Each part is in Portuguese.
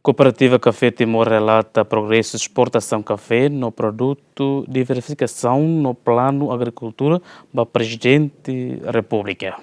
Cooperativa Café Timor relata progresso de exportação de café no produto diversificação no plano agricultura para Presidente da República.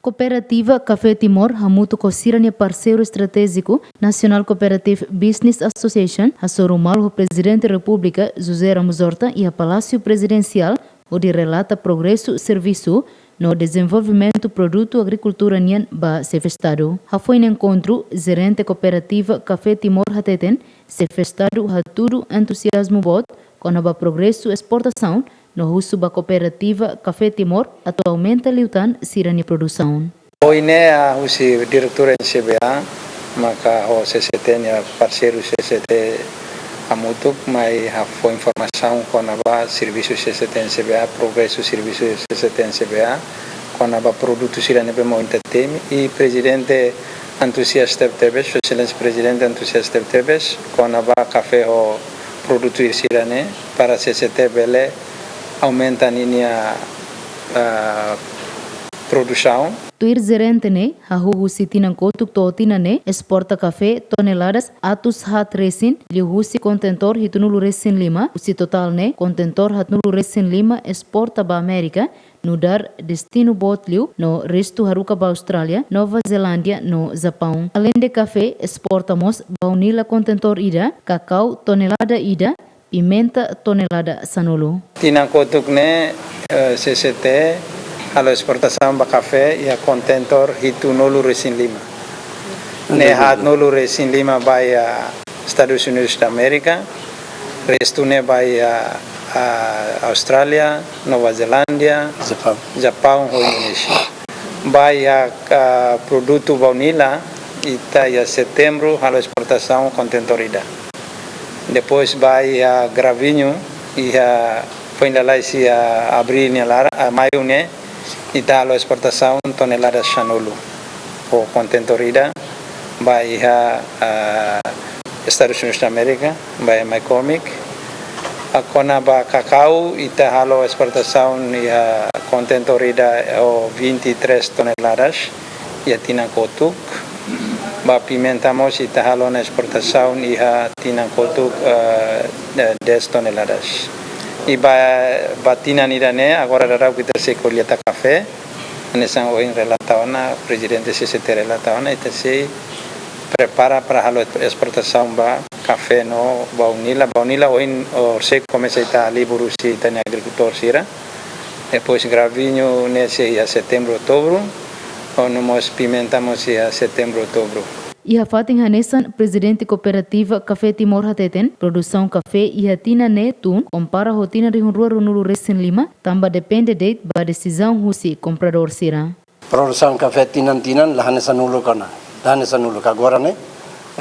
Cooperativa Café Timor hamutu kosirani parceiro estratégico National Cooperative Business Association hasorumal o Presidente da República José Ramos Horta e a Palácio Presidencial onde relata progresso serviço no desenvolvimento produto agricultura nian ba Sefestado. Foi no encontro gerente cooperativa Café Timor hateten Sefestado haturu entusiasmo bot com a progresso exportação no uso da cooperativa Café Timor atualmente liutan sirani produção. Hoje a o diretor em CBA, maka o CCT ne parceiro CCT amutuk mai foi informação com a serviço CCT em CBA, progresso serviço CCT em CBA, com a produto sirani bemo enterteme e presidente entusiasta tebes, excelência presidente entusiasta tebes, com a café o produto sirani para CCT bele aumenta a produção. Tuir gerente ne hahu sitinan kotuk totina ne exporta café toneladas atus hat resin lihusi contentor hitunulu resin lima usi total ne contentor hatnulu resin lima exporta ba América no dar destino botliu no resto haruka ba Austrália, Nova Zelândia no Japão. Além de café exportamos baunila contentor ida, cacau tonelada ida, pimenta tonelada sanolo. Tina kotuk ne CCT a exportação de café e a contentor hitu nolu resin lima. Ne hat nolu resin lima vai a Estados Unidos da América, resto ne vai a Austrália, Nova Zelândia, Japão ou Indonésia. Vai a produto baunila ita a setembro a exportação contentorida. Depois vai a gravinho e a foi lá se a abril a maio ne ita a exportação toneladas chanolo o contentorida vai a Estados Unidos da América vai a McCormick a conaba cacau ita a exportação e a contentorida o 23 toneladas e a tina kotuk ba pimentamos ita a na exportação e a tina kotuk 10 toneladas. E batina nirane agora dará o que terceiro colheita café nessa hoje relataona presidente CCT relataona e se prepara para a exportação ba café no baunila hoje o se começa a livro se tem agricultor sira depois gravinho nesse a setembro outubro ou nós pimentamos a setembro outubro. E a fatin hanesan presidente cooperativa Café Timor hateten produção café e hatina netun compara rotina de rua runulu resin lima tamba depende de ba decisão husi comprador sira. Produção café tinan lah hanesan ulu kana. Hanesan ulu agora né.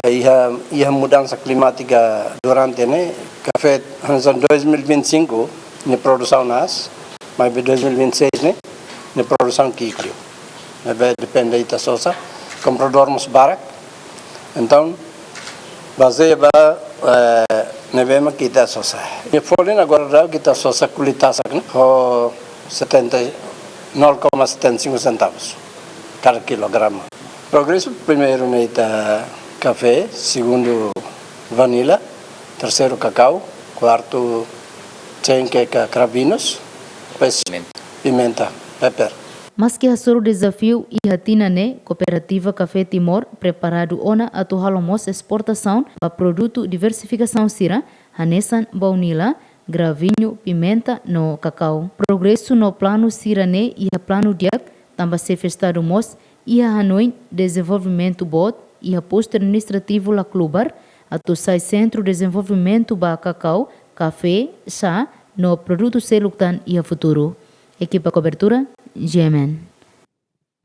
Ia mudança climática durante né café hanesan 2025 ne produção nas mas 2026 né ne produção kikrio. Vai depende ita sosa comprador mus barak. Então, baseia nevema kita sosa. E folin agora kita sosa kulitasak o 0,75 centavos cada quilograma. Progresso primeiro neita café, segundo vanilla, terceiro cacau, quarto chenque cravinos, depois pimenta, pepper. Mas que o desafio e hatina ne cooperativa Café Timor preparado ona atu halomos exportação para produto diversificação sira hanesan baunila gravinho pimenta no cacau progresso no plano sira ne e a plano diak tamba se festado mos e a Hanoi desenvolvimento bot e a posto administrativo la clubar atu sai centro desenvolvimento ba cacau café chá no produto seluktan e a futuro equipa cobertura Yemen.